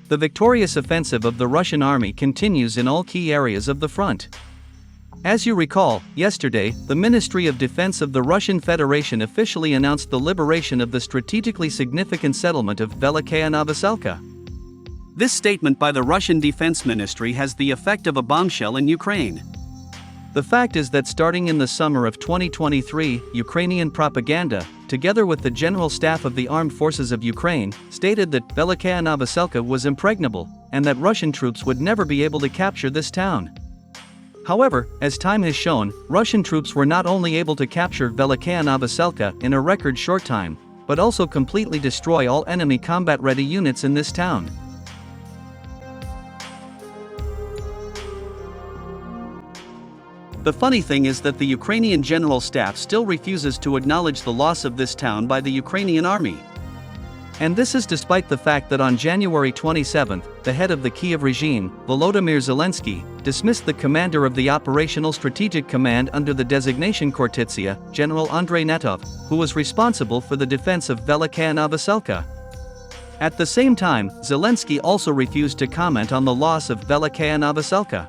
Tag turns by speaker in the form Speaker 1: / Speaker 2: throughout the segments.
Speaker 1: The victorious offensive of the Russian army continues in all key areas of the front. As you recall, yesterday, the Ministry of Defense of the Russian Federation officially announced the liberation of the strategically significant settlement of Velikaya Novoselka. This statement by the Russian Defense Ministry has the effect of a bombshell in Ukraine. The fact is that starting in the summer of 2023, Ukrainian propaganda, together with the General Staff of the Armed Forces of Ukraine, stated that Velikaya Novoselka was impregnable, and that Russian troops would never be able to capture this town. However, as time has shown, Russian troops were not only able to capture Velikaya Novoselka in a record short time, but also completely destroy all enemy combat-ready units in this town. The funny thing is that the Ukrainian General Staff still refuses to acknowledge the loss of this town by the Ukrainian army. And this is despite the fact that on January 27, the head of the Kiev regime, Volodymyr Zelensky, dismissed the commander of the Operational Strategic Command under the designation Kortitsia, General Andrei Netov, who was responsible for the defense of Velikaya Novoselka. At the same time, Zelensky also refused to comment on the loss of Velikaya Novoselka.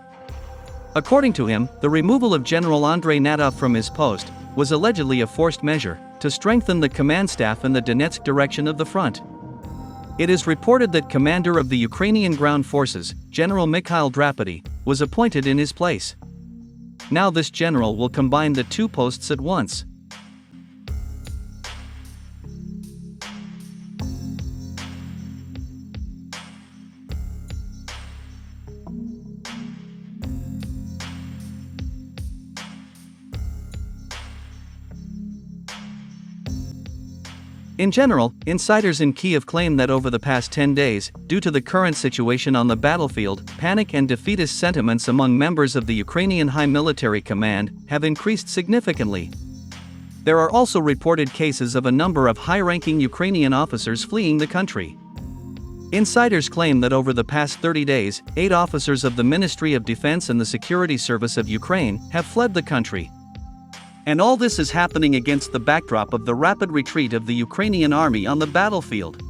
Speaker 1: According to him, the removal of General Andrei Netov from his post was allegedly a forced measure to strengthen the command staff in the Donetsk direction of the front. It is reported that commander of the Ukrainian ground forces, General Mikhail Drapety, was appointed in his place. Now this general will combine the two posts at once. In general, insiders in Kiev claim that over the past 10 days, due to the current situation on the battlefield, panic and defeatist sentiments among members of the Ukrainian High Military Command have increased significantly. There are also reported cases of a number of high-ranking Ukrainian officers fleeing the country. Insiders claim that over the past 30 days, 8 officers of the Ministry of Defense and the Security Service of Ukraine have fled the country. And all this is happening against the backdrop of the rapid retreat of the Ukrainian army on the battlefield.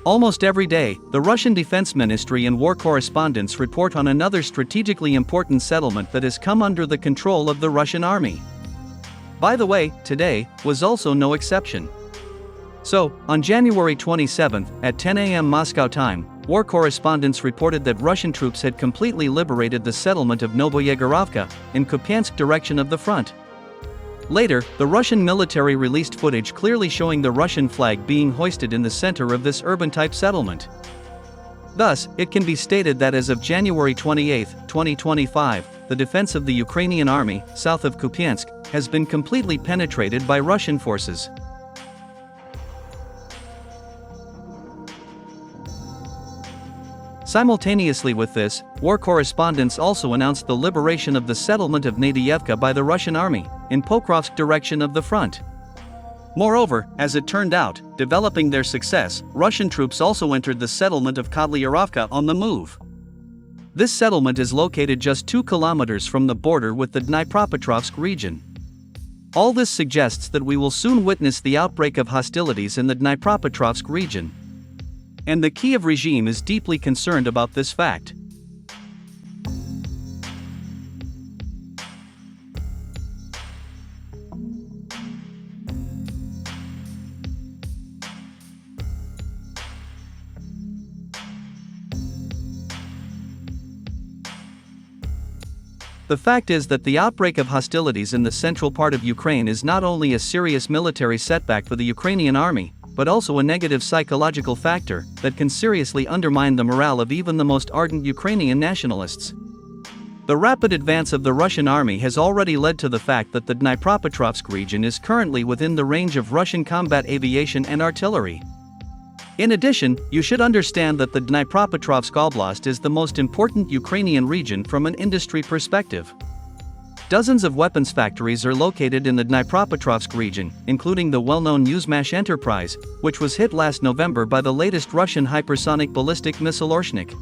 Speaker 1: Almost every day, the Russian Defense Ministry and war correspondents report on another strategically important settlement that has come under the control of the Russian army. By the way, today was also no exception. So, on January 27, at 10 a.m. Moscow time, war correspondents reported that Russian troops had completely liberated the settlement of Novoyegorovka, in Kupiansk direction of the front. Later, the Russian military released footage clearly showing the Russian flag being hoisted in the center of this urban-type settlement. Thus, it can be stated that as of January 28, 2025, the defense of the Ukrainian army, south of Kupiansk, has been completely penetrated by Russian forces. Simultaneously with this, war correspondents also announced the liberation of the settlement of Nadyevka by the Russian army, in Pokrovsk direction of the front. Moreover, as it turned out, developing their success, Russian troops also entered the settlement of Kodlyarovka on the move. This settlement is located just 2 kilometers from the border with the Dnipropetrovsk region. All this suggests that we will soon witness the outbreak of hostilities in the Dnipropetrovsk region. And the Kiev regime is deeply concerned about this fact. The fact is that the outbreak of hostilities in the central part of Ukraine is not only a serious military setback for the Ukrainian army, but also a negative psychological factor that can seriously undermine the morale of even the most ardent Ukrainian nationalists. The rapid advance of the Russian army has already led to the fact that the Dnipropetrovsk region is currently within the range of Russian combat aviation and artillery. In addition, you should understand that the Dnipropetrovsk Oblast is the most important Ukrainian region from an industry perspective. Dozens of weapons factories are located in the Dnipropetrovsk region, including the well-known Yuzmash enterprise, which was hit last November by the latest Russian hypersonic ballistic missile Orshnik.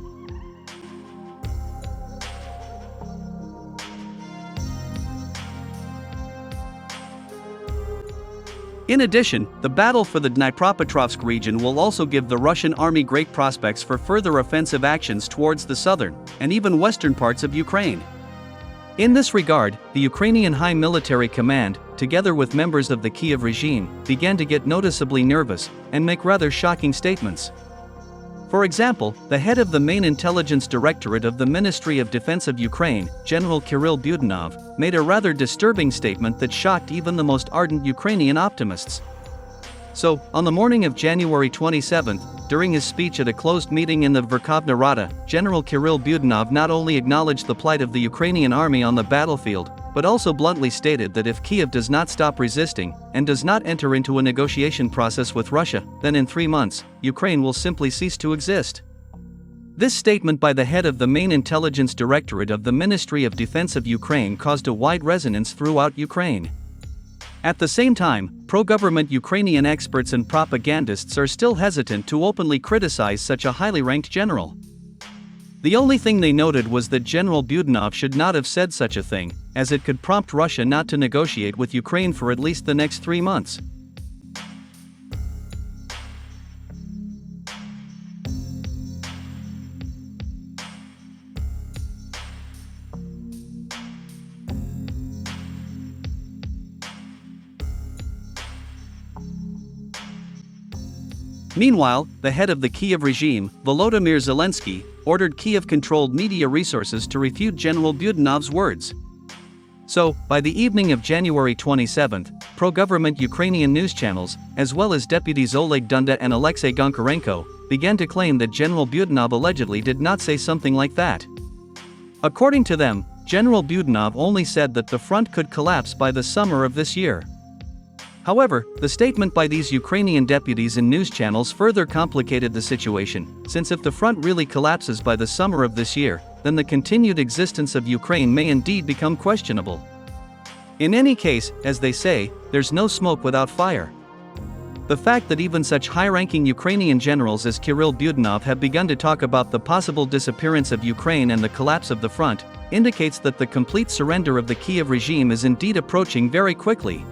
Speaker 1: In addition, the battle for the Dnipropetrovsk region will also give the Russian army great prospects for further offensive actions towards the southern, and even western parts of Ukraine. In this regard, the Ukrainian High Military Command, together with members of the Kiev regime, began to get noticeably nervous, and make rather shocking statements. For example, the head of the main intelligence directorate of the Ministry of Defense of Ukraine, General Kirill Budanov, made a rather disturbing statement that shocked even the most ardent Ukrainian optimists. So, on the morning of January 27, during his speech at a closed meeting in the Verkhovna Rada, General Kirill Budanov not only acknowledged the plight of the Ukrainian army on the battlefield, but also bluntly stated that if Kiev does not stop resisting, and does not enter into a negotiation process with Russia, then in 3 months, Ukraine will simply cease to exist. This statement by the head of the main intelligence directorate of the Ministry of Defense of Ukraine caused a wide resonance throughout Ukraine. At the same time, pro-government Ukrainian experts and propagandists are still hesitant to openly criticize such a highly ranked general. The only thing they noted was that General Budanov should not have said such a thing, as it could prompt Russia not to negotiate with Ukraine for at least the next 3 months. Meanwhile, the head of the Kiev regime, Volodymyr Zelensky, ordered Kiev-controlled media resources to refute General Budanov's words. So, by the evening of January 27, pro-government Ukrainian news channels, as well as deputies Oleg Dunda and Alexei Goncharenko, began to claim that General Budanov allegedly did not say something like that. According to them, General Budanov only said that the front could collapse by the summer of this year. However, the statement by these Ukrainian deputies and news channels further complicated the situation, since if the front really collapses by the summer of this year, then the continued existence of Ukraine may indeed become questionable. In any case, as they say, there's no smoke without fire. The fact that even such high-ranking Ukrainian generals as Kirill Budanov have begun to talk about the possible disappearance of Ukraine and the collapse of the front, indicates that the complete surrender of the Kiev regime is indeed approaching very quickly.